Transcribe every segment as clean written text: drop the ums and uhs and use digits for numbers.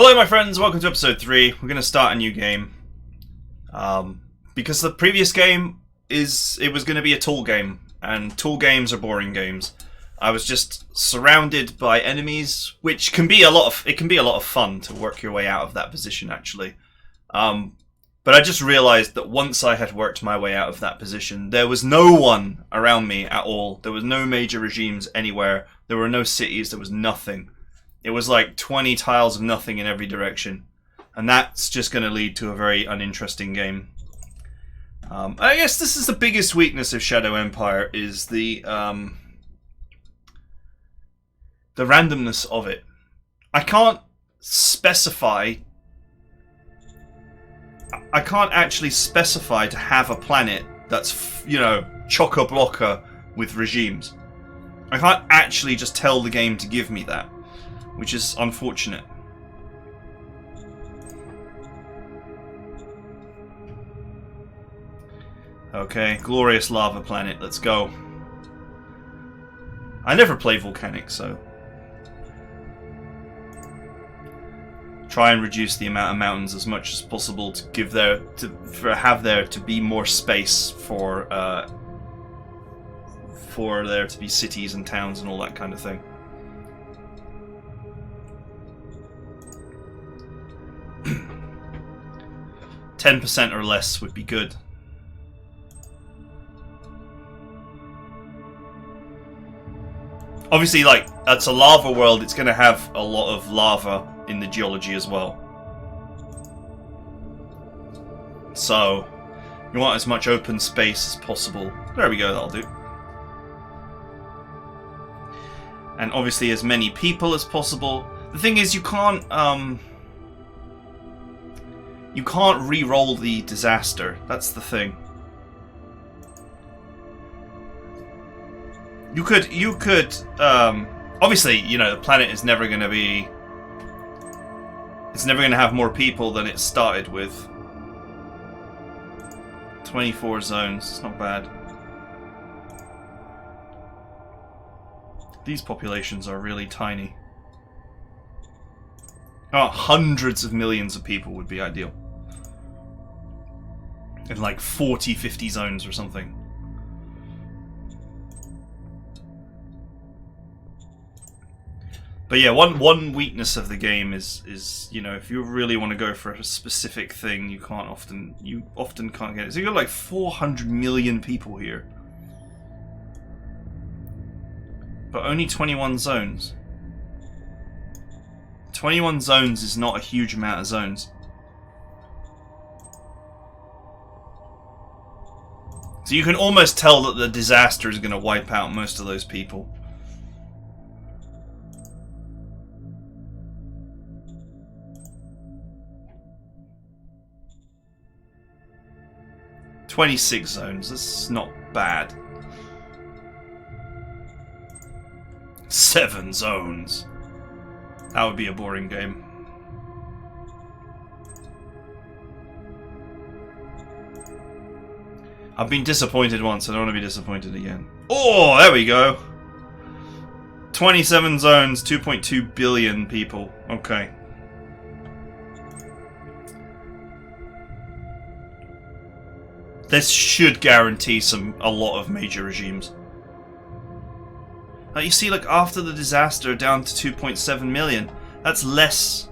Hello my friends, welcome to episode 3. We're going to start a new game. Because the previous game was going to be a tool game, and tool games are boring games. I was just surrounded by enemies, which can be a lot of fun to work your way out of that position actually. But I just realized that once I had worked my way out of that position, there was no one around me at all. There was no major regimes anywhere. There were no cities, there was nothing. It was like 20 tiles of nothing in every direction. And that's just going to lead to a very uninteresting game. I guess this is the biggest weakness of Shadow Empire, is the randomness of it. I can't actually specify to have a planet that's, you know, chock-a-blocker with regimes. I can't actually just tell the game to give me that, which is unfortunate. Okay, glorious lava planet, let's go. I never play volcanic, so try and reduce the amount of mountains as much as possible to have there to be more space for there to be cities and towns and all that kind of thing. %10 or less would be good. Obviously, like, it's a lava world, it's going to have a lot of lava in the geology as well. So, you want as much open space as possible. There we go, that'll do. And obviously as many people as possible. The thing is, you can't re-roll the disaster. That's the thing. You could obviously, you know, the planet is never going to be... It's never going to have more people than it started with. 24 zones, it's not bad. These populations are really tiny. Oh, hundreds of millions of people would be ideal. In like 40, 50 zones or something. But yeah, one weakness of the game is, you know, if you really want to go for a specific thing, you often can't get it. So you've got like 400 million people here. But only 21 zones. 21 zones is not a huge amount of zones. So you can almost tell that the disaster is going to wipe out most of those people. "26 zones, that's not bad. 7 zones. That would be a boring game. I've been disappointed once, I don't want to be disappointed again. Oh, there we go. 27 zones, 2.2 billion people. Okay. This should guarantee a lot of major regimes. You see, like, after the disaster, down to 2.7 million. That's less.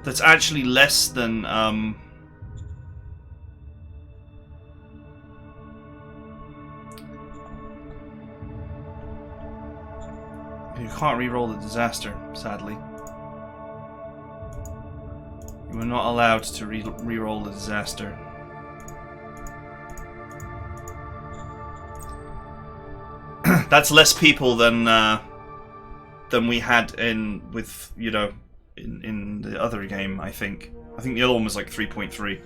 That's actually less than, You can't re-roll the disaster, sadly. You are not allowed to re-roll the disaster. That's less people than we had in the other game. I think the other one was like 3.3.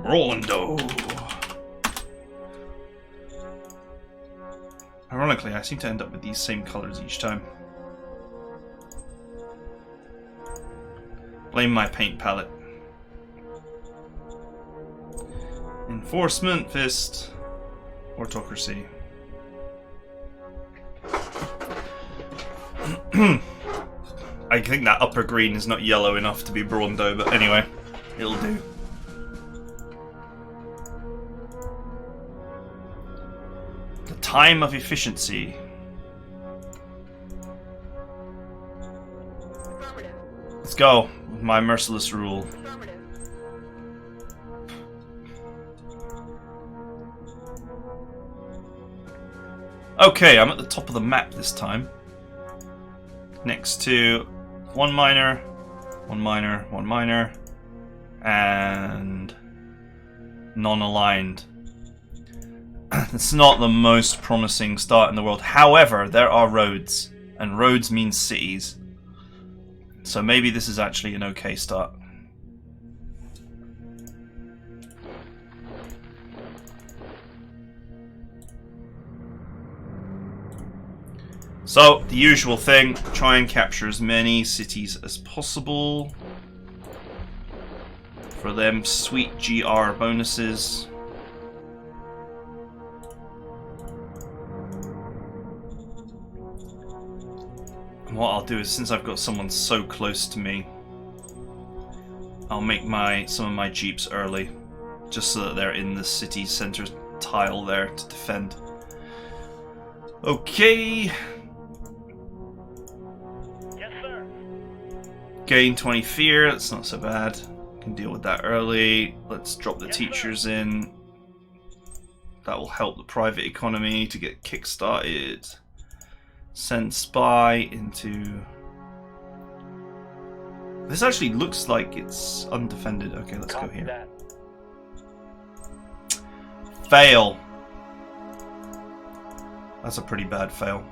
Brawndo. Ironically, I seem to end up with these same colors each time. Blame my paint palette. Enforcement, fist, autocracy. I think that upper green is not yellow enough to be Brawndo, but anyway, it'll do. The time of efficiency. Let's go with my merciless rule. Okay, I'm at the top of the map this time. Next to one miner, one miner, one miner, and non-aligned. It's not the most promising start in the world. However, there are roads, and roads means cities. So maybe this is actually an okay start. So, the usual thing, try and capture as many cities as possible for them sweet GR bonuses. And what I'll do is, since I've got someone so close to me, I'll make some of my jeeps early, just so that they're in the city center tile there to defend. Okay. Gain 20 fear, that's not so bad. Can deal with that early. Let's drop the teachers in. That will help the private economy to get kick-started. Send spy into... This actually looks like it's undefended. Okay, let's go here. Fail. That's a pretty bad fail.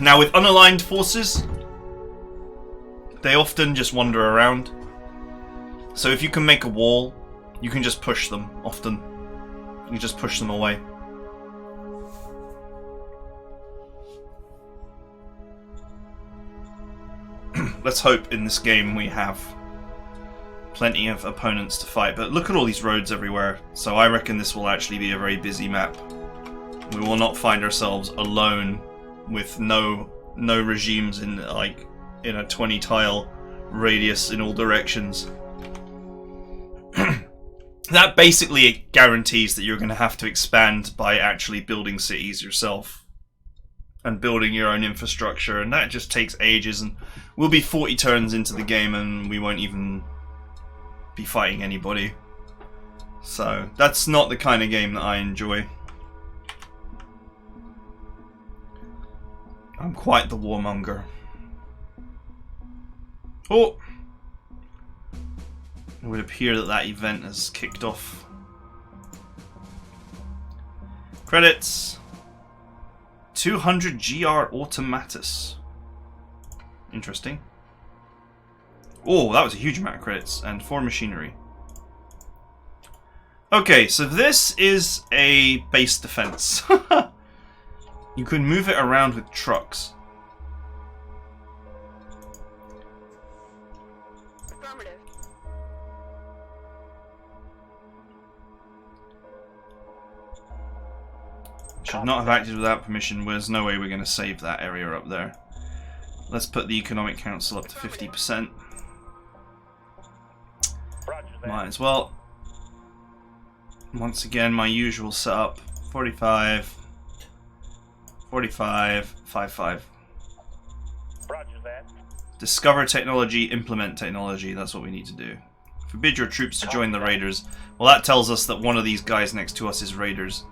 Now with unaligned forces, they often just wander around. So if you can make a wall, you can just push them often. You just push them away. Let's hope in this game we have plenty of opponents to fight. But look at all these roads everywhere. So I reckon this will actually be a very busy map. We will not find ourselves alone with no regimes in a 20 tile radius in all directions. That basically guarantees that you're going to have to expand by actually building cities yourself and building your own infrastructure, and that just takes ages, and we'll be 40 turns into the game and we won't even be fighting anybody. So that's not the kind of game that I enjoy. I'm quite the warmonger. Oh! It would appear that that event has kicked off. Credits. 200 GR Automatus. Interesting. Oh, that was a huge amount of credits. And 4 machinery. Okay, so this is a base defense. You can move it around with trucks. Should not have acted without permission. There's no way we're going to save that area up there. Let's put the Economic Council up to 50%. Might as well. Once again, my usual setup. 45... 45, 55. Roger that. Discover technology, implement technology. That's what we need to do. Forbid your troops to join the raiders. Well, that tells us that one of these guys next to us is raiders.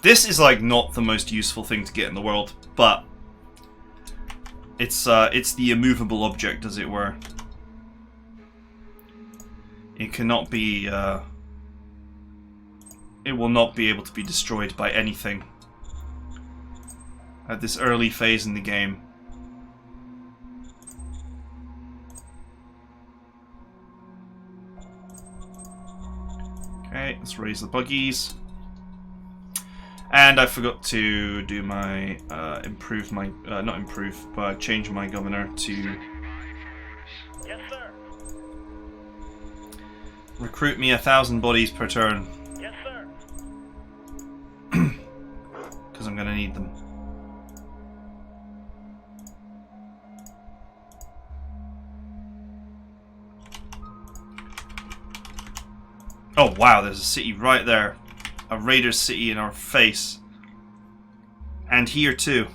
This is like not the most useful thing to get in the world, but it's the immovable object, as it were. It cannot be. It will not be able to be destroyed by anything at this early phase in the game. Okay, let's raise the buggies. And I forgot to do my change my governor to Yes, sir. recruit me 1,000 bodies per turn, Yes, sir. because I'm gonna need them. Oh wow, there's a city right there. A raider city in our face. And here too.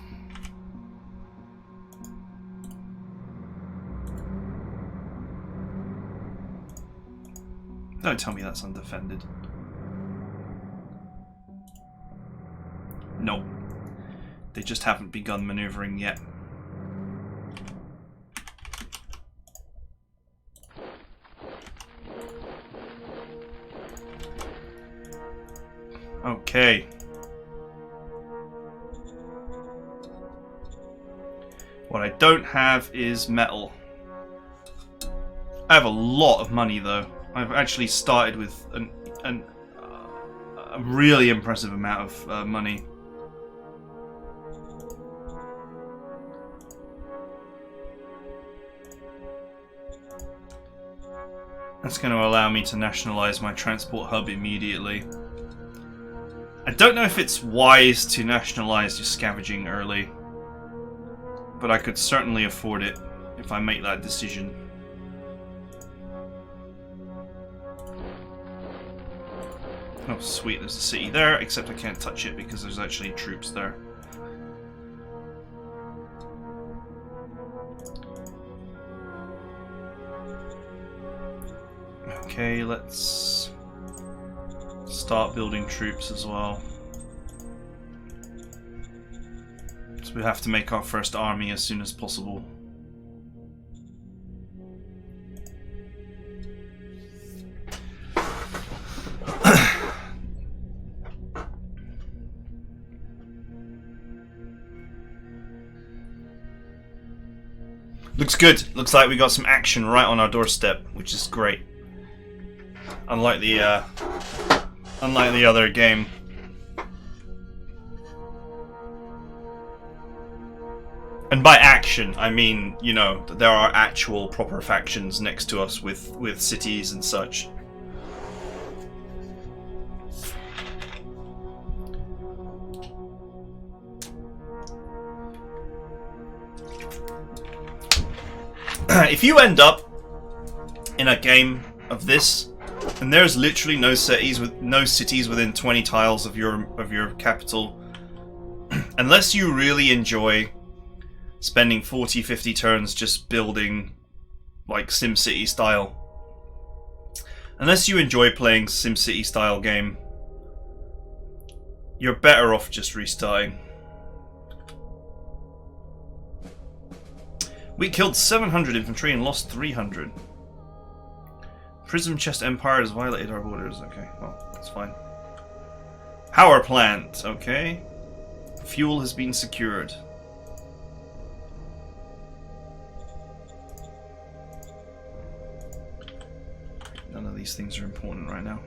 Don't tell me that's undefended. Nope. They just haven't begun maneuvering yet. Okay. What I don't have is metal. I have a lot of money though. I've actually started with a really impressive amount of money. That's going to allow me to nationalize my transport hub immediately. I don't know if it's wise to nationalize your scavenging early, but I could certainly afford it if I make that decision. Oh sweet, there's a city there, except I can't touch it because there's actually troops there. Okay, let's start building troops as well. So we have to make our first army as soon as possible. Looks good. Looks like we got some action right on our doorstep, which is great. Unlike the other game. And by action, I mean, you know, there are actual proper factions next to us with cities and such. If you end up in a game of this, and there's literally no cities within 20 tiles of your capital, unless you really enjoy spending 40-50 turns just building like SimCity style, unless you enjoy playing SimCity style game, you're better off just restarting. We killed 700 infantry and lost 300. Prism Chest Empire has violated our borders. Okay, well, that's fine. Power plant, okay. Fuel has been secured. None of these things are important right now.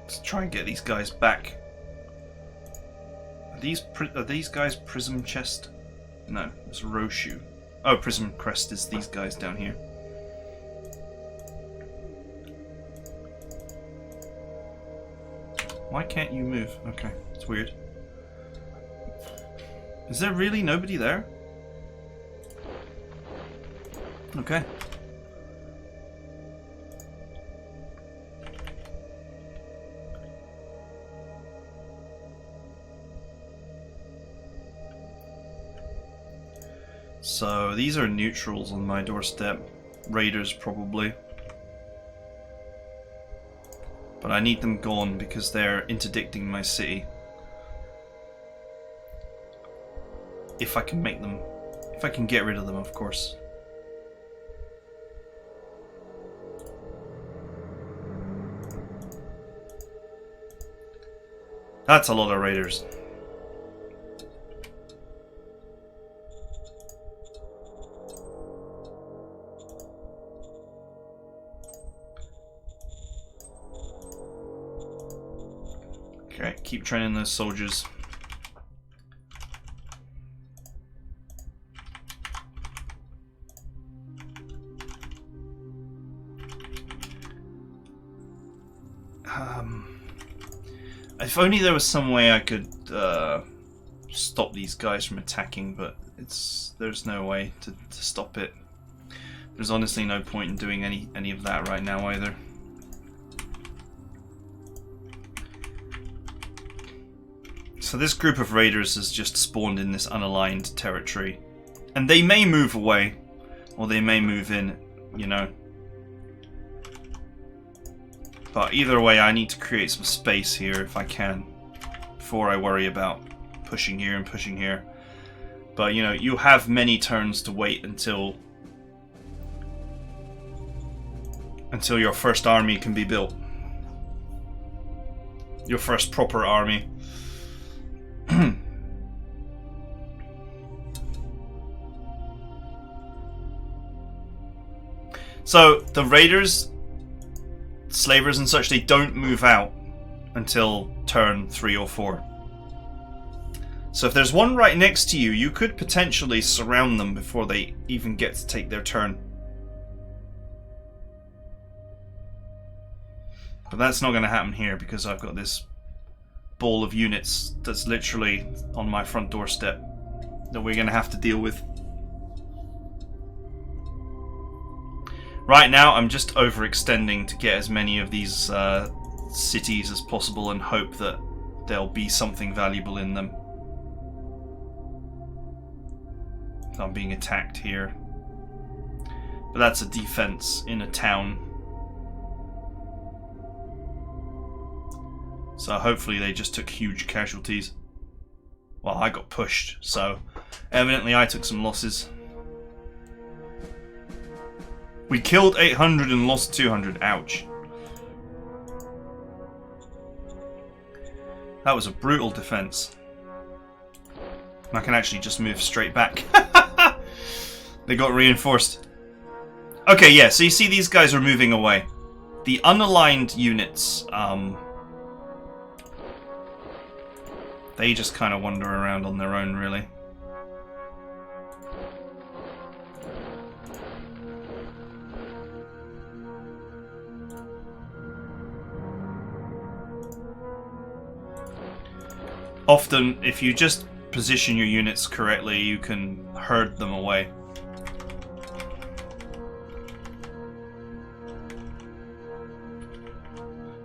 Let's try and get these guys back. Are these guys Prism Chest? No, it's Roshu. Oh, Prism Crest is these guys down here. Why can't you move? Okay, it's weird. Is there really nobody there? Okay. So these are neutrals on my doorstep. Raiders probably. But I need them gone because they're interdicting my city. If I can make them, if I can get rid of them, of course. That's a lot of raiders. Okay, keep training those soldiers. If only there was some way I could stop these guys from attacking, but there's no way to stop it. There's honestly no point in doing any of that right now either. So this group of raiders has just spawned in this unaligned territory, and they may move away, or they may move in, you know. But either way, I need to create some space here if I can, before I worry about pushing here and pushing here. But you know, you have many turns to wait until your first army can be built. Your first proper army. So the raiders, slavers and such, they don't move out until turn 3 or 4. So if there's one right next to you, you could potentially surround them before they even get to take their turn. But that's not going to happen here because I've got this ball of units that's literally on my front doorstep that we're going to have to deal with. Right now I'm just overextending to get as many of these cities as possible and hope that there'll be something valuable in them. I'm being attacked here. But that's a defense in a town. So hopefully they just took huge casualties. Well, I got pushed, so evidently I took some losses. We killed 800 and lost 200. Ouch. That was a brutal defense. I can actually just move straight back. They got reinforced. Okay, yeah, so you see these guys are moving away. The unaligned units, they just kind of wander around on their own, really. Often, if you just position your units correctly, you can herd them away.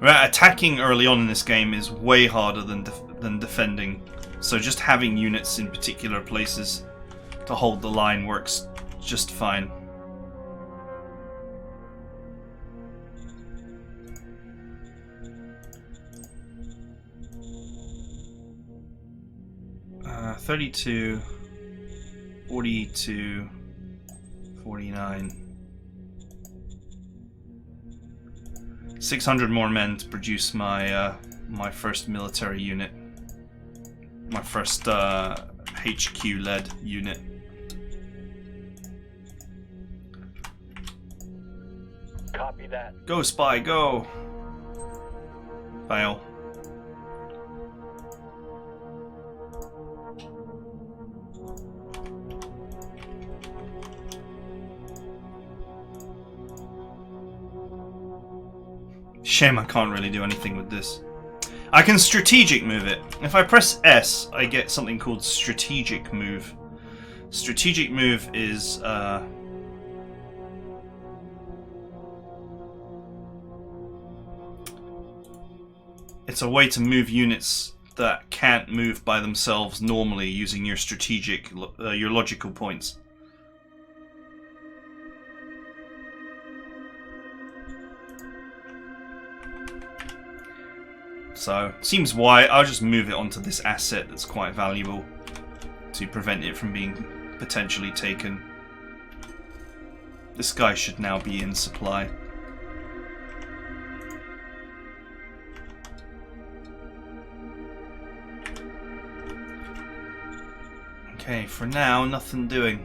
Right, attacking early on in this game is way harder than defending, so just having units in particular places to hold the line works just fine. Uh, 32, 42, 49. 600 more men to produce my my first military unit, my first HQ-led unit. Copy that. Go, spy, go! Fail. Shame I can't really do anything with this. I can strategic move it. If I press S, I get something called strategic move. Strategic move is it's a way to move units that can't move by themselves normally using your strategic, your logical points. So, seems why I'll just move it onto this asset that's quite valuable to prevent it from being potentially taken. This guy should now be in supply. Okay, for now, nothing doing.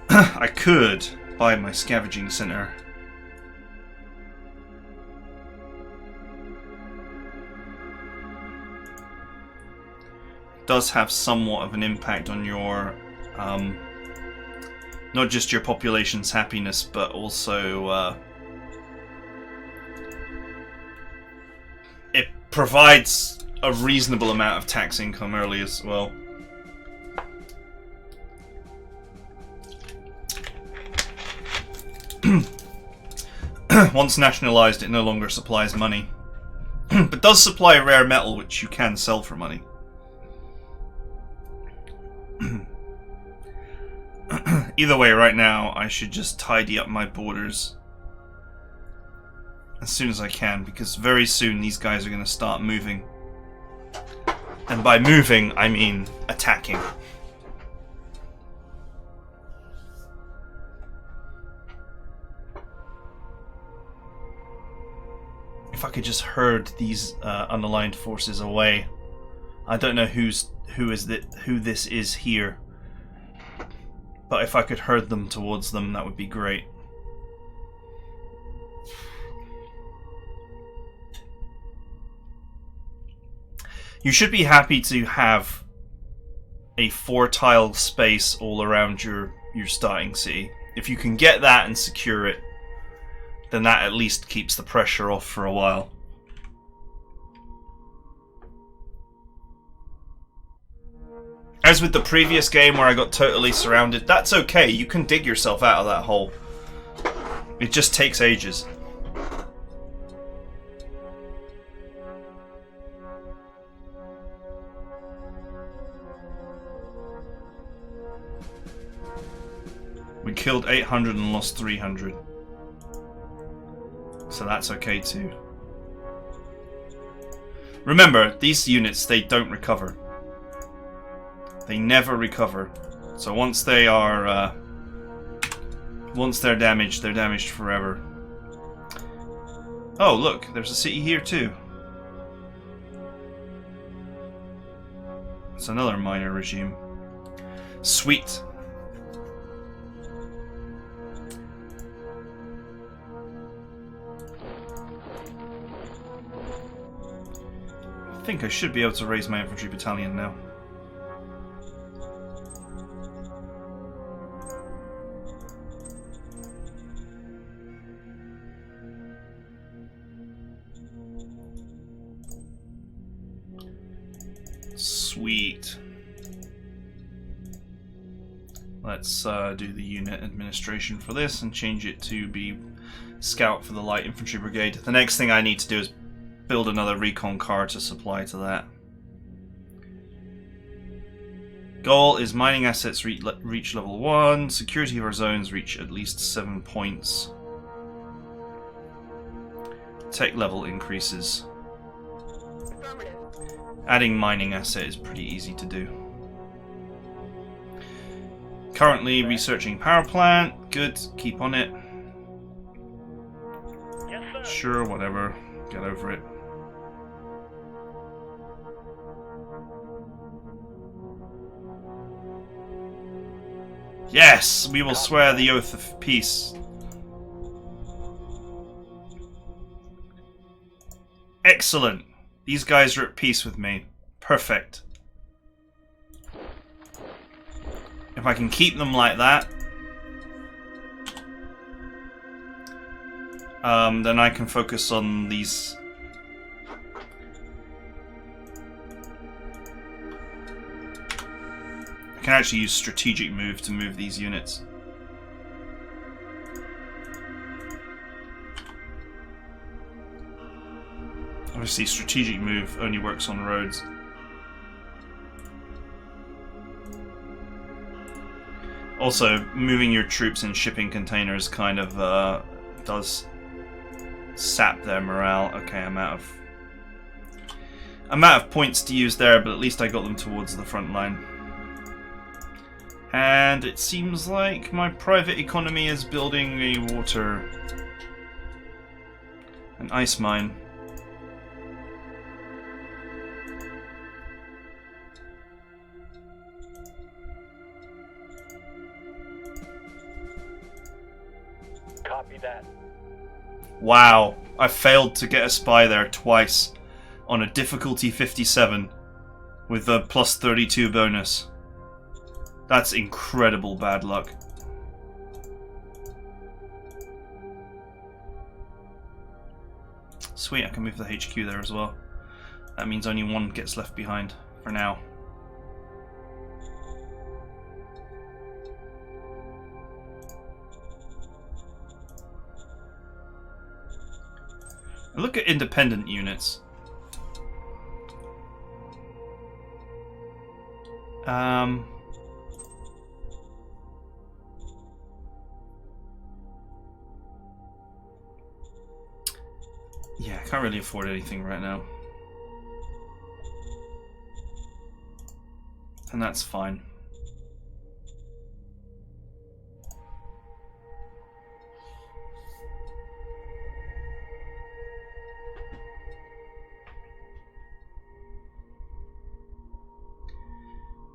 I could buy my scavenging center does have somewhat of an impact on your, not just your population's happiness, but also it provides a reasonable amount of tax income early as well. Once nationalized, it no longer supplies money, but does supply rare metal, which you can sell for money. Either way, right now, I should just tidy up my borders as soon as I can, because very soon these guys are going to start moving. And by moving, I mean attacking. If I could just herd these unaligned forces away. I don't know who this is here, but if I could herd them towards them, that would be great. You should be happy to have a 4-tile space all around your starting city. If you can get that and secure it, then that at least keeps the pressure off for a while. As with the previous game where I got totally surrounded, that's okay, you can dig yourself out of that hole. It just takes ages. We killed 800 and lost 300. So that's okay too. Remember, these units, they don't recover. They never recover. So once they are, once they're damaged forever. Oh look, there's a city here too. It's another minor regime. Sweet. I think I should be able to raise my infantry battalion now. Sweet. Let's do the unit administration for this and change it to be scout for the light infantry brigade. The next thing I need to do is build another recon car to supply to that. Goal is mining assets reach level 1, security of our zones reach at least 7 points. Tech level increases. Adding mining asset is pretty easy to do. Currently researching power plant. Good, keep on it. Yes, sir. Sure, whatever. Get over it. Yes, we will swear the oath of peace. Excellent. These guys are at peace with me. Perfect. If I can keep them like that, then I can focus on these. I can actually use strategic move to move these units. Obviously, strategic move only works on roads. Also, moving your troops in shipping containers kind of does sap their morale. Okay, I'm out of points to use there, but at least I got them towards the front line. And it seems like my private economy is building an ice mine. Copy that. Wow, I failed to get a spy there twice on a difficulty 57 with a plus 32 bonus. That's incredible bad luck. Sweet, I can move the HQ there as well. That means only one gets left behind for now. Look at independent units. Yeah, I can't really afford anything right now. And that's fine.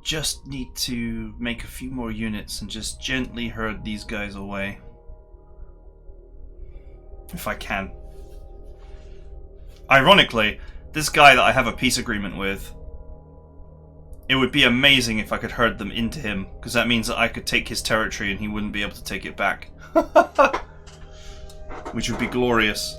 Just need to make a few more units and just gently herd these guys away. If I can. Ironically, this guy that I have a peace agreement with, it would be amazing if I could herd them into him, because that means that I could take his territory and he wouldn't be able to take it back. Which would be glorious.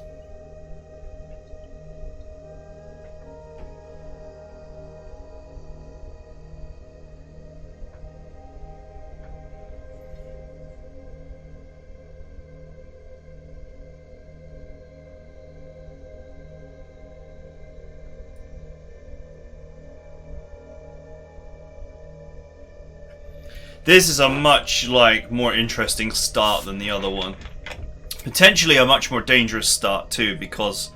This is a much more interesting start than the other one. Potentially a much more dangerous start too, because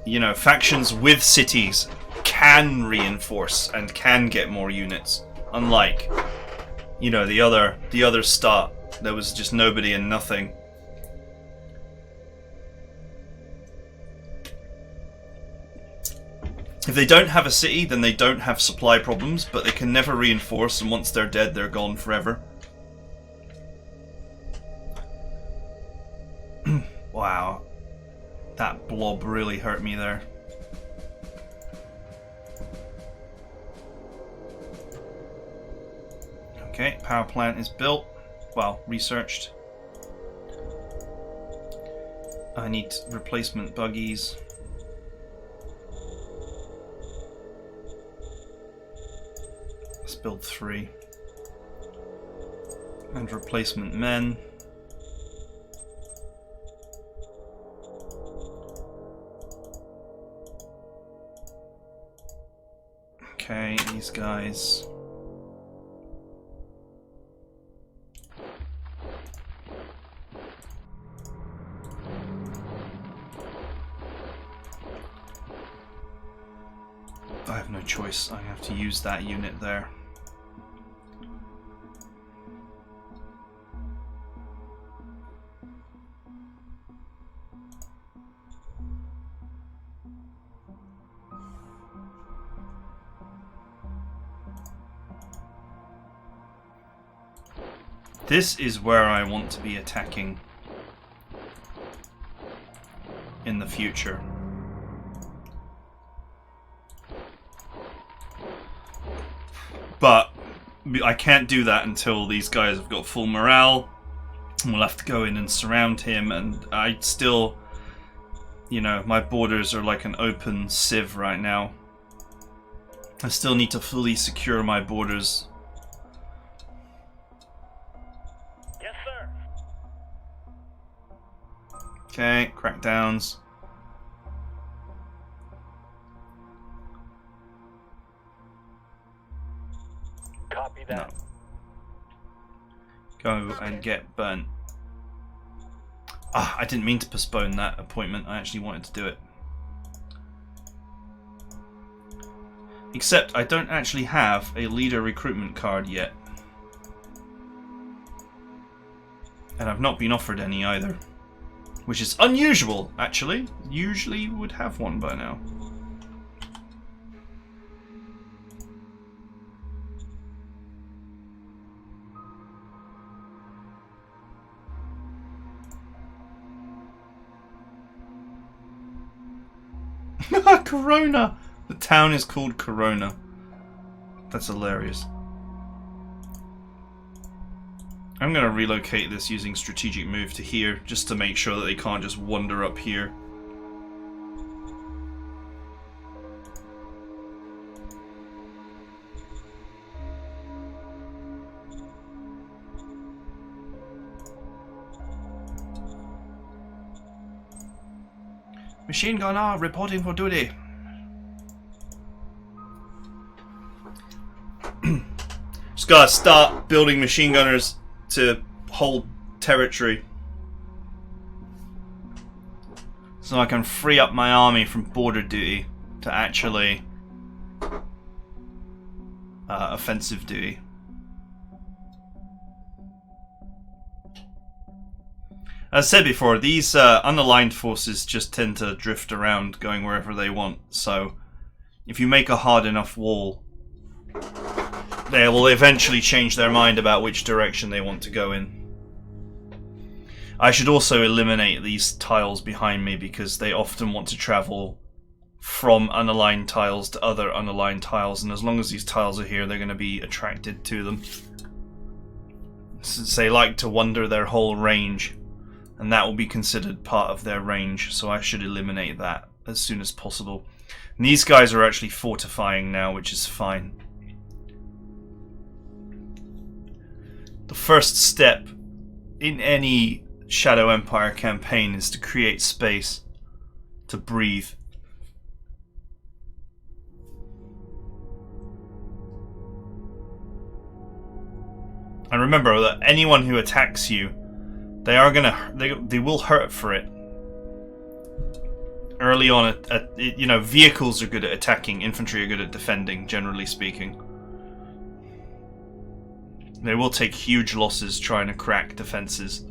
you know, factions with cities can reinforce and can get more units. Unlike, you know, the other start, there was just nobody and nothing. If they don't have a city, then they don't have supply problems, but they can never reinforce, and once they're dead, they're gone forever. Wow. That blob really hurt me there. Okay, power plant is built. Well, researched. I need replacement buggies. Let's build 3. And replacement men. Okay, these guys. I have no choice. I have to use that unit there. This is where I want to be attacking in the future. But I can't do that until these guys have got full morale. We'll have to go in and surround him, and I still, you know, my borders are like an open sieve right now. I still need to fully secure my borders. Yes, sir. Okay, crackdowns. Copy that. No. Go and get burnt. Ah, I didn't mean to postpone that appointment. I actually wanted to do it. Except I don't actually have a leader recruitment card yet. And I've not been offered any either. Which is unusual, actually. Usually would have one by now. Corona! The town is called Corona. That's hilarious. I'm going to relocate this using strategic move to here, just to make sure that they can't just wander up here. Machine gunner reporting for duty. Just gotta start building machine gunners to hold territory, so I can free up my army from border duty to actually offensive duty. As I said before, these unaligned forces just tend to drift around, going wherever they want, so if you make a hard enough wall, they will eventually change their mind about which direction they want to go in. I should also eliminate these tiles behind me, because they often want to travel from unaligned tiles to other unaligned tiles, and as long as these tiles are here, they're going to be attracted to them. Since they like to wander their whole range, and that will be considered part of their range, so I should eliminate that as soon as possible. And these guys are actually fortifying now, which is fine. The first step in any Shadow Empire campaign is to create space to breathe. And remember that anyone who attacks you, they will hurt for it. Early on, vehicles are good at attacking, infantry are good at defending, generally speaking. They will take huge losses trying to crack defenses.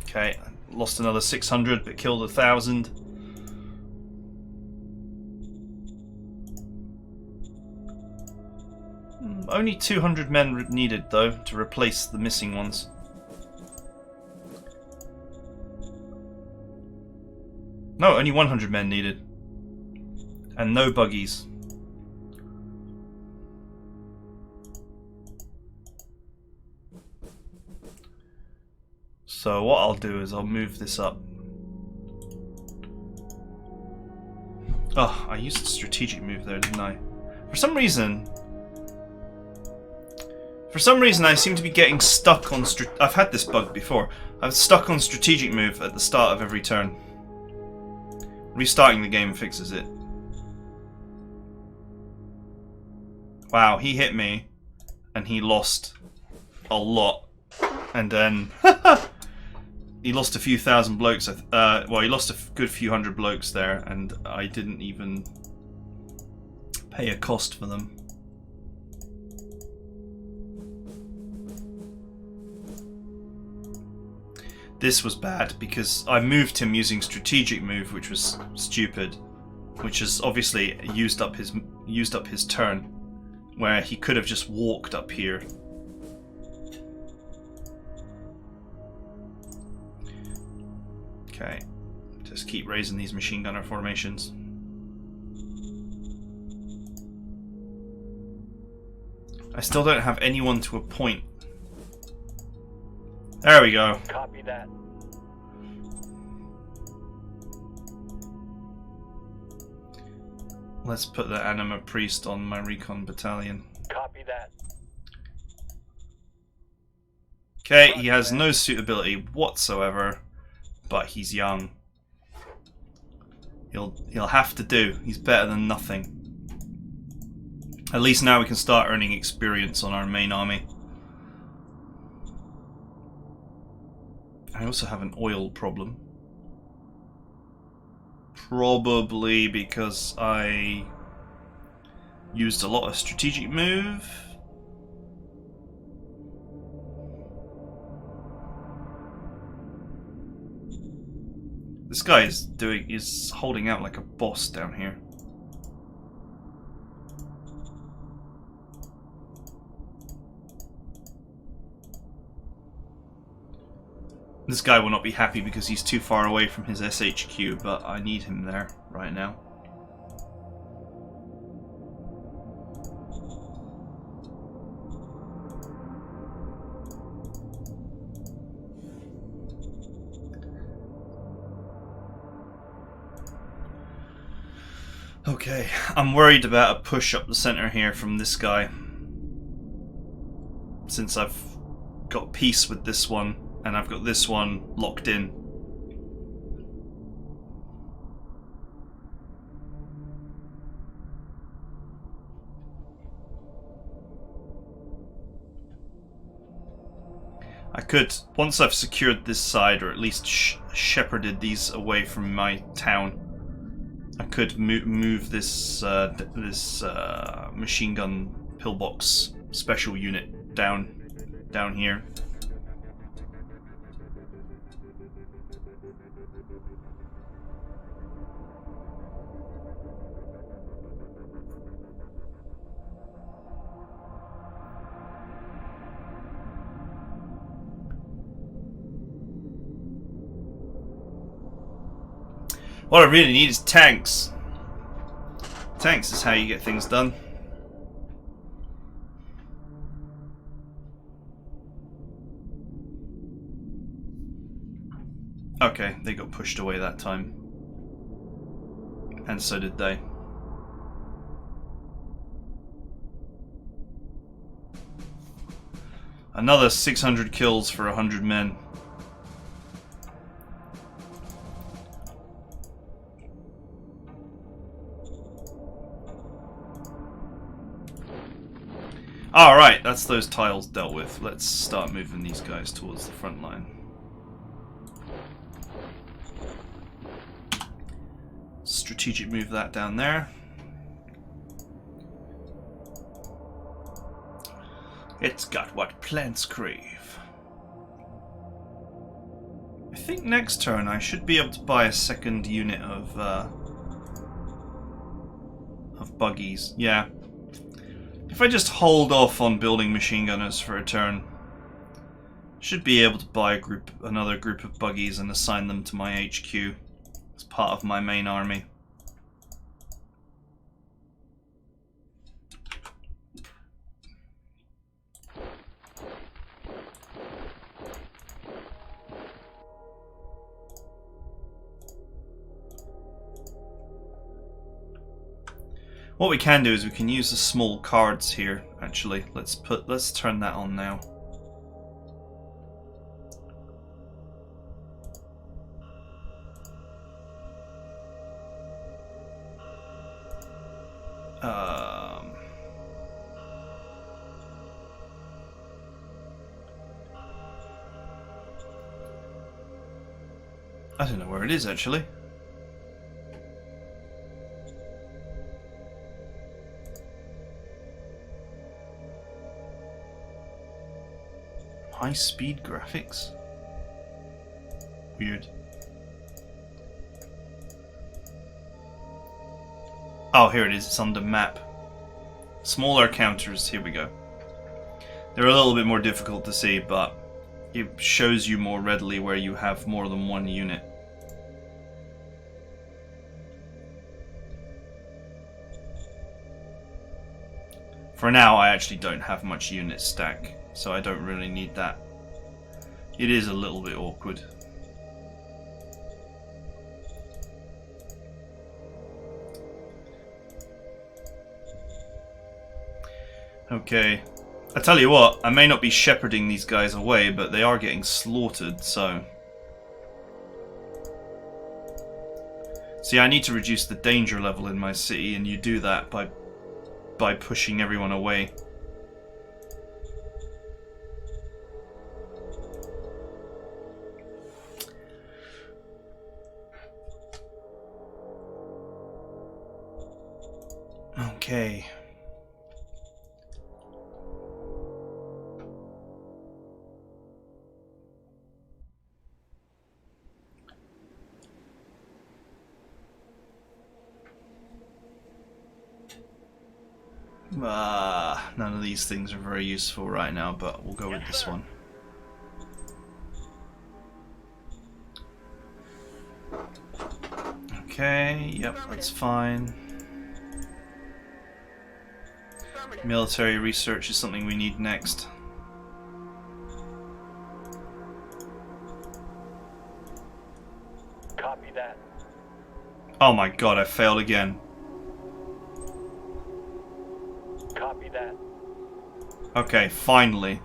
Okay, lost another 600 but killed 1,000. Only 200 men needed though to replace the missing ones. No, only 100 men needed. And no buggies. So what I'll do is I'll move this up. Oh, I used a strategic move there, didn't I? For some reason I seem to be getting stuck on I've had this bug before. I'm stuck on strategic move at the start of every turn. Restarting the game fixes it. Wow, he hit me, and he lost a lot, and then he lost a few thousand blokes. Well, he lost a good few hundred blokes there, and I didn't even pay a cost for them. This was bad because I moved him using strategic move, which was stupid, which has obviously used up his turn, where he could have just walked up here. Okay, just keep raising these machine gunner formations. I still don't have anyone to appoint. There we go. Copy that. Let's put the Anima Priest on my recon battalion. Copy that. Okay, he has no suitability whatsoever, but he's young. He'll have to do. He's better than nothing. At least now we can start earning experience on our main army. I also have an oil problem. Probably because I used a lot of strategic move. This guy is holding out like a boss down here. This guy will not be happy because he's too far away from his SHQ, but I need him there right now. Okay, I'm worried about a push up the center here from this guy. Since I've got peace with this one, and I've got this one locked in. I could, once I've secured this side, or at least shepherded these away from my town, I could move this machine gun pillbox special unit down here. What I really need is tanks. Tanks is how you get things done. Okay, they got pushed away that time. And so did they. Another 600 kills for 100 men. Alright, that's those tiles dealt with. Let's start moving these guys towards the front line. Strategic move that down there. It's got what plants crave. I think next turn I should be able to buy a second unit of buggies. Yeah. If I just hold off on building machine gunners for a turn, should be able to buy another group of buggies and assign them to my HQ as part of my main army. What we can do is we can use the small cards here, actually. Let's turn that on now. I don't know where it is, actually. High-speed graphics? Weird. Oh, here it is. It's under map. Smaller counters. Here we go. They're a little bit more difficult to see, but it shows you more readily where you have more than one unit. For now, I actually don't have much unit stack, so I don't really need that. It is a little bit awkward. Okay. I tell you what, I may not be shepherding these guys away, but they are getting slaughtered, so... See, I need to reduce the danger level in my city, and you do that by pushing everyone away. Okay. None of these things are very useful right now, but we'll go with this one. Okay, yep, that's fine. Military research is something we need next. Copy that. Oh my god, I failed again. Copy that. Okay, finally.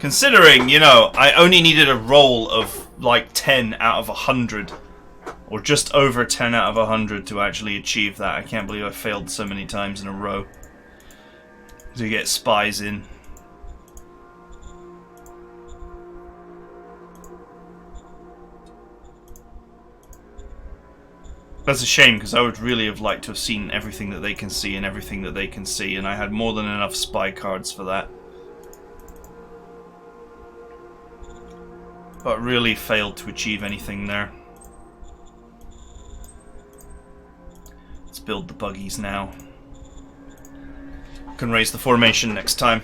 Considering, you know, I only needed a roll of like 10 out of 100. Or just over 10 out of 100 to actually achieve that. I can't believe I failed so many times in a row to get spies in. That's a shame, because I would really have liked to have seen everything that they can see and everything that they can see, and I had more than enough spy cards for that. But really failed to achieve anything there. Let's build the buggies now. Can raise the formation next time.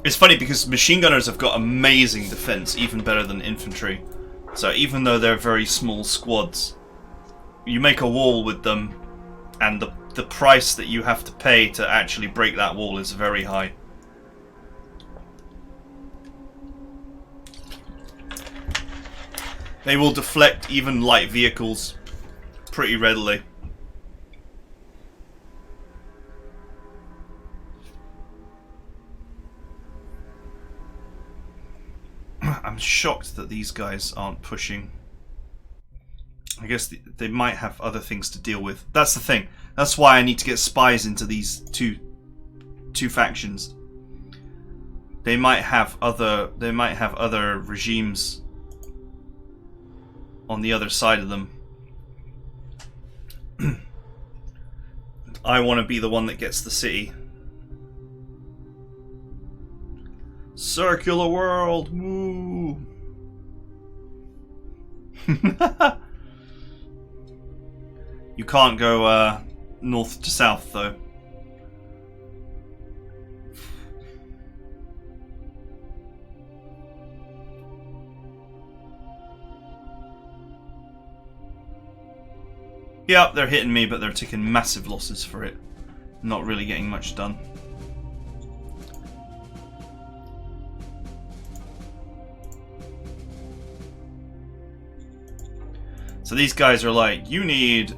It's funny because machine gunners have got amazing defense, even better than infantry. So even though they're very small squads, you make a wall with them, and the price that you have to pay to actually break that wall is very high. They will deflect even light vehicles pretty readily. I'm shocked that these guys aren't pushing. I guess they might have other things to deal with. That's the thing. That's why I need to get spies into these two factions. They might have other regimes on the other side of them. I want to be the one that gets the city. Circular world, woo! You can't go north to south though. Yeah, they're hitting me, but they're taking massive losses for it. Not really getting much done. So these guys are like, you need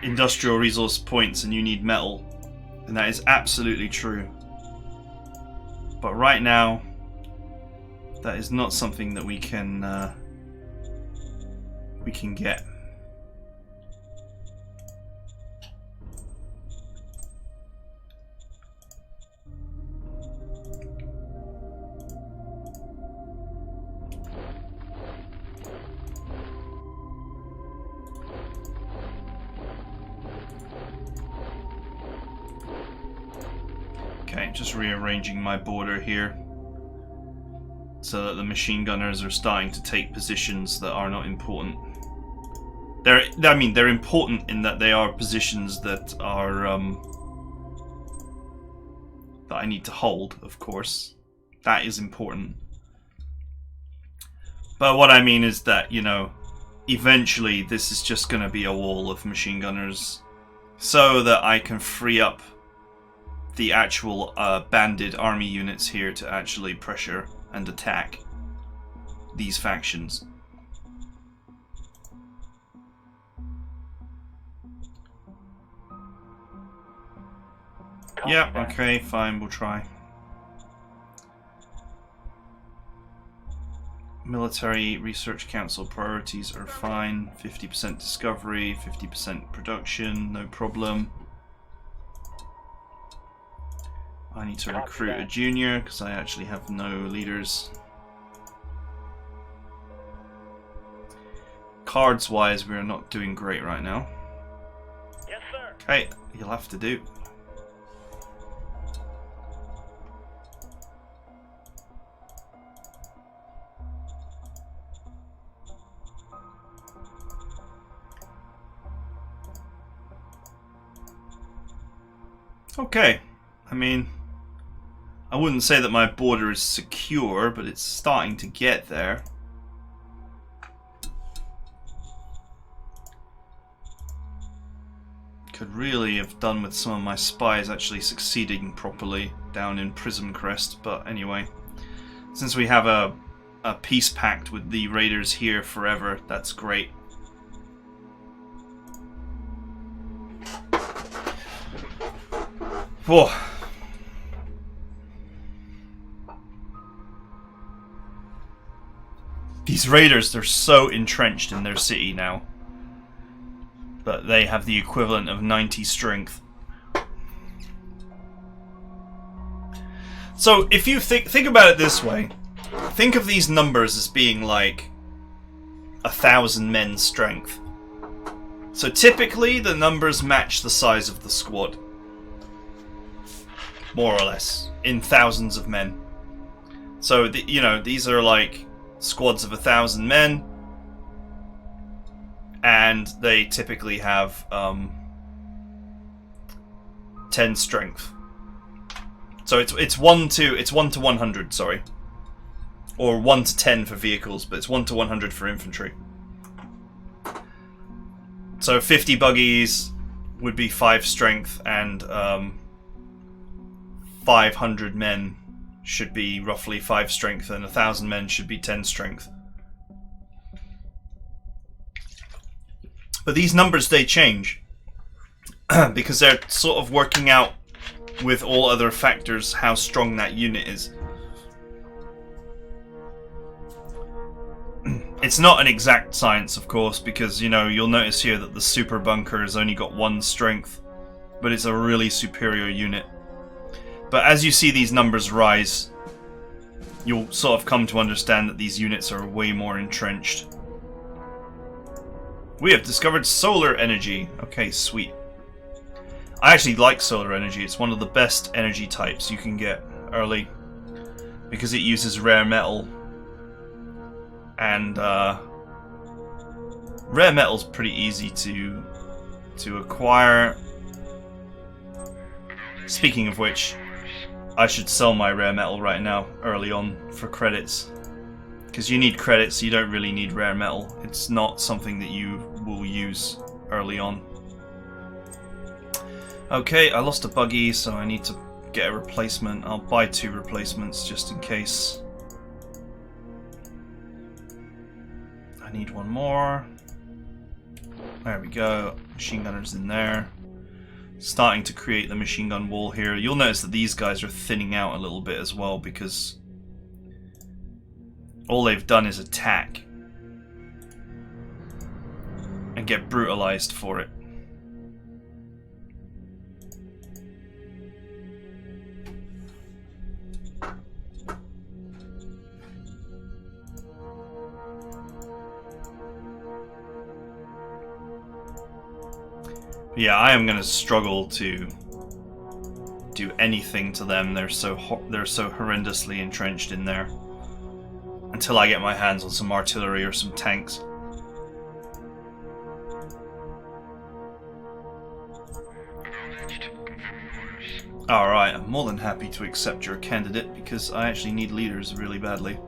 industrial resource points and you need metal. And that is absolutely true. But right now, that is not something that we can get. Okay, just rearranging my border here so that the machine gunners are starting to take positions that are not important. They're important in that they are positions that are that I need to hold, of course. That is important. But what I mean is that, you know, eventually this is just going to be a wall of machine gunners so that I can free up the actual banded army units here to actually pressure and attack these factions. Yeah, okay, fine, we'll try. Military Research Council priorities are fine. 50% discovery, 50% production, no problem. I need to recruit a junior because I actually have no leaders. Cards wise, we're not doing great right now. Yes, sir. Okay, you'll have to do. Okay. I mean, I wouldn't say that my border is secure, but it's starting to get there. Could really have done with some of my spies actually succeeding properly down in Prism Crest, but anyway. Since we have a peace pact with the raiders here forever, that's great. Whoa. These raiders, they're so entrenched in their city now that they have the equivalent of 90 strength. So if you think about it this way, think of these numbers as being like 1,000 men's strength. So typically the numbers match the size of the squad, more or less, in thousands of men. So you know, these are like squads of 1,000 men, and they typically have 10 strength. So it's 1 to 100, sorry, or 1 to 10 for vehicles, but it's 1 to 100 for infantry. So 50 buggies would be 5 strength, and 500 men should be roughly 5 strength, and 1,000 men should be 10 strength. But these numbers, they change because they're sort of working out with all other factors how strong that unit is. It's not an exact science, of course, because, you know, you'll notice here that the super bunker has only got 1 strength, but it's a really superior unit. But as you see these numbers rise, you'll sort of come to understand that these units are way more entrenched. We have discovered solar energy. Okay, sweet. I actually like solar energy. It's one of the best energy types you can get early, because it uses rare metal. And rare metal's pretty easy to acquire. Speaking of which, I should sell my rare metal right now, early on, for credits. Because you need credits, you don't really need rare metal. It's not something that you will use early on. Okay, I lost a buggy, so I need to get a replacement. I'll buy 2 replacements just in case. I need 1 more. There we go. Machine gunner's in there. Starting to create the machine gun wall here. You'll notice that these guys are thinning out a little bit as well, because all they've done is attack and get brutalized for it. Yeah, I am gonna struggle to do anything to them. They're so horrendously entrenched in there. Until I get my hands on some artillery or some tanks. Alright, I'm more than happy to accept your candidate because I actually need leaders really badly.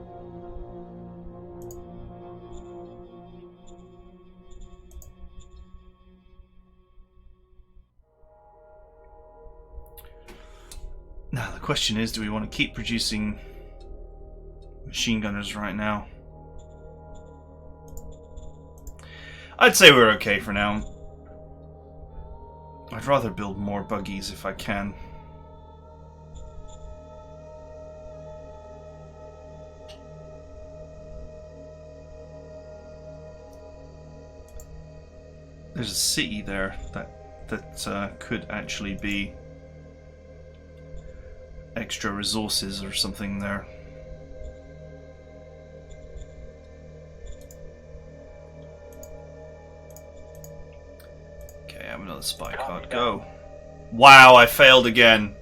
Now the question is, do we want to keep producing machine gunners right now? I'd say we're okay for now. I'd rather build more buggies if I can. There's a city there that could actually be extra resources or something there. Okay, I have another spy card. Go. Wow, I failed again.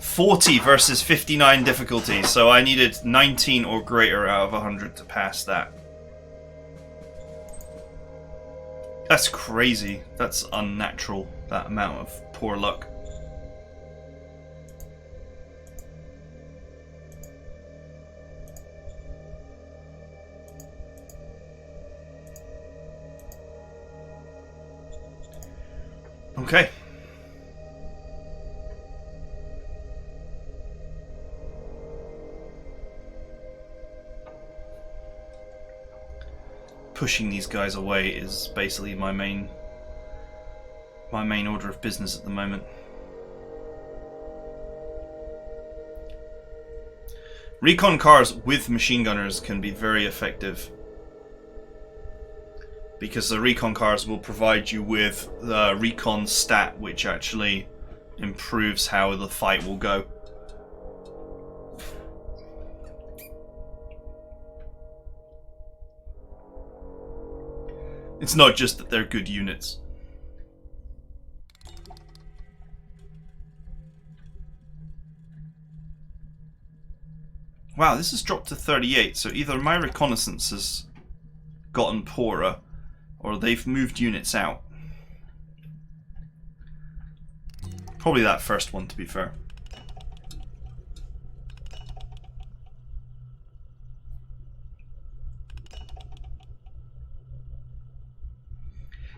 40 versus 59 difficulty, so I needed 19 or greater out of 100 to pass that. That's crazy. That's unnatural, that amount of poor luck. Okay. Pushing these guys away is basically my main order of business at the moment. Recon cars with machine gunners can be very effective, because the recon cars will provide you with the recon stat, which actually improves how the fight will go. It's not just that they're good units. Wow, this has dropped to 38, so either my reconnaissance has gotten poorer, or they've moved units out. Probably that first one, to be fair.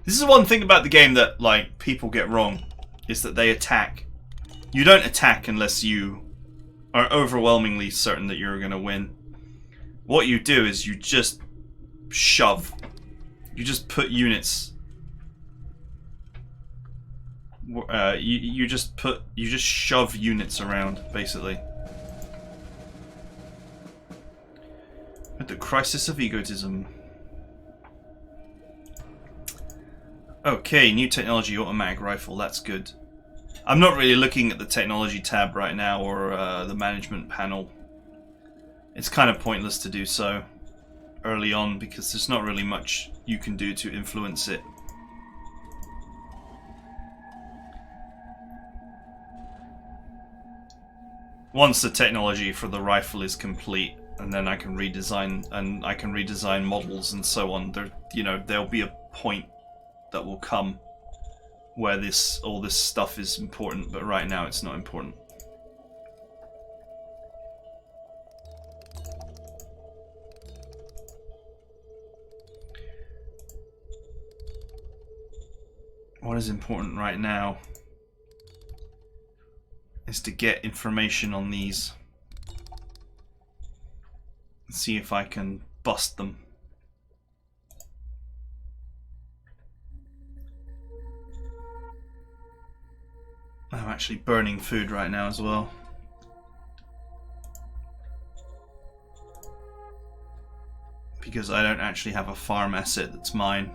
This is one thing about the game that, like, people get wrong, is that they attack. You don't attack unless you are overwhelmingly certain that you're going to win. What you do is you just shove. You just put units. You just shove units around, basically. At the crisis of egotism. Okay, new technology, automatic rifle. That's good. I'm not really looking at the technology tab right now, or the management panel. It's kind of pointless to do so early on, because there's not really much you can do to influence it. Once the technology for the rifle is complete, and then I can redesign models and so on, there'll be a point that will come where all this stuff is important, but right now it's not important. What is important right now is to get information on these and see if I can bust them. I'm actually burning food right now as well. Because I don't actually have a farm asset that's mine.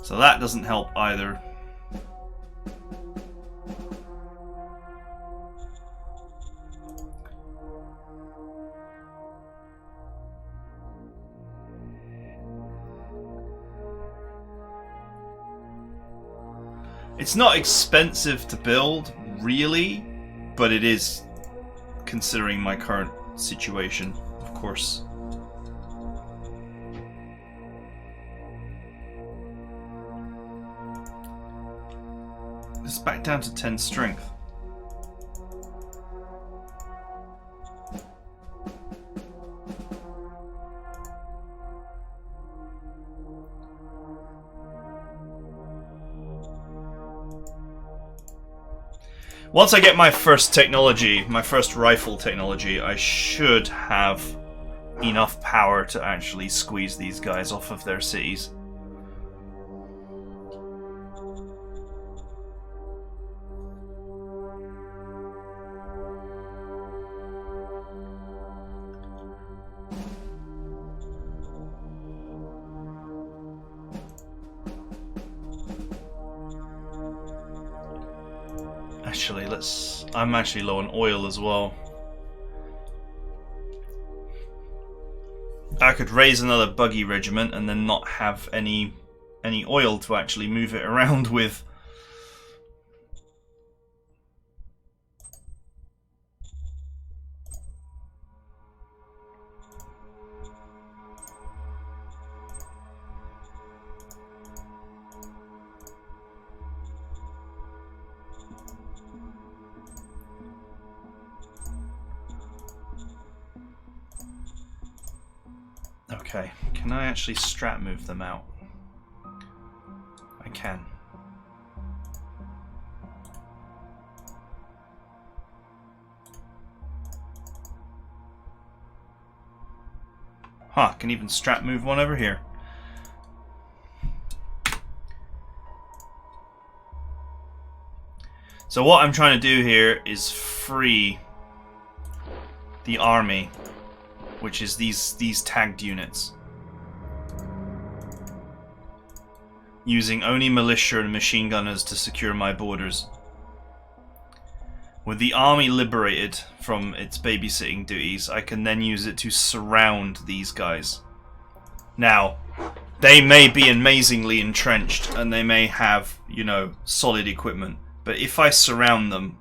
So that doesn't help either. It's not expensive to build, really, but it is, considering my current situation, of course. It's back down to 10 strength. Once I get my first technology, my first rifle technology, I should have enough power to actually squeeze these guys off of their cities. Actually, I'm actually low on oil as well. I could raise another buggy regiment and then not have any oil to actually move it around with. Okay, can I actually strat move them out? I can. Huh, can even strat move one over here. So what I'm trying to do here is free the army, which is these tagged units, using only militia and machine gunners to secure my borders. With the army liberated from its babysitting duties, I can then use it to surround these guys. Now, they may be amazingly entrenched and they may have, you know, solid equipment, but if I surround them,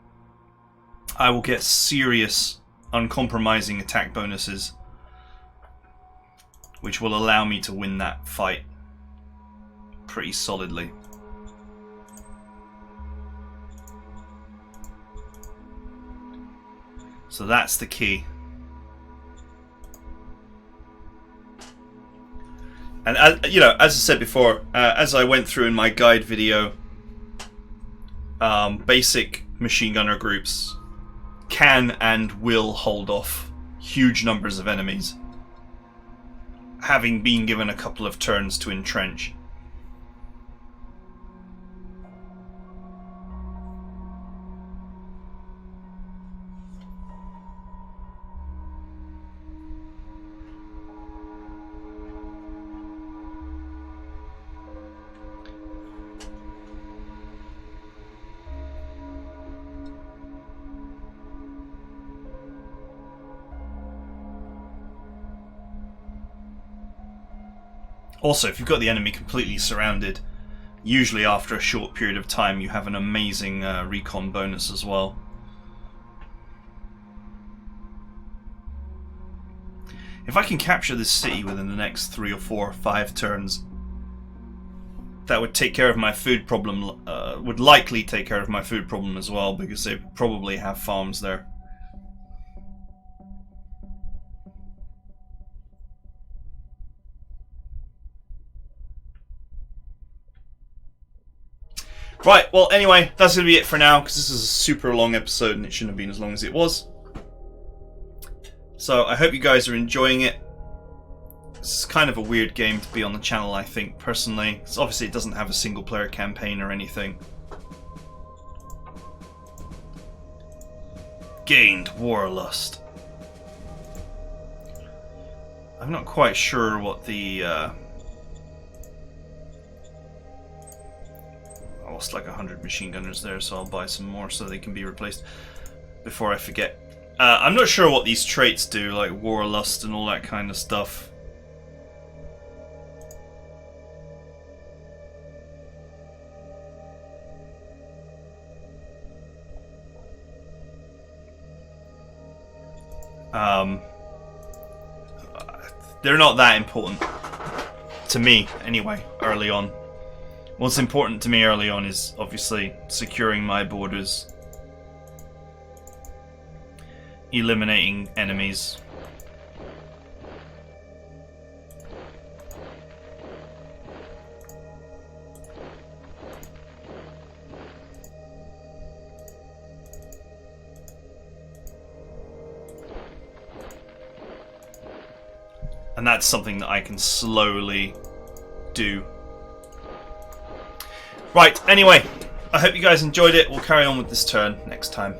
I will get serious, uncompromising attack bonuses, which will allow me to win that fight pretty solidly. So that's the key. And as, you know, as I said before, as I went through in my guide video, basic machine gunner groups can and will hold off huge numbers of enemies, having been given a couple of turns to entrench. Also, if you've got the enemy completely surrounded, usually after a short period of time you have an amazing recon bonus as well. If I can capture this city within the next 3 or 4 or 5 turns, that would take care of my food problem, would likely take care of my food problem as well, because they probably have farms there. Right, well anyway, that's going to be it for now, because this is a super long episode and it shouldn't have been as long as it was. So I hope you guys are enjoying it. It's kind of a weird game to be on the channel, I think, personally. So obviously it doesn't have a single player campaign or anything. Gained Warlust. I'm not quite sure what the... I lost like 100 machine gunners there, so I'll buy some more so they can be replaced before I forget. I'm not sure what these traits do, like Warlust and all that kind of stuff. They're not that important to me anyway, early on. What's important to me early on is obviously securing my borders, eliminating enemies, and that's something that I can slowly do. Right, anyway, I hope you guys enjoyed it. We'll carry on with this turn next time.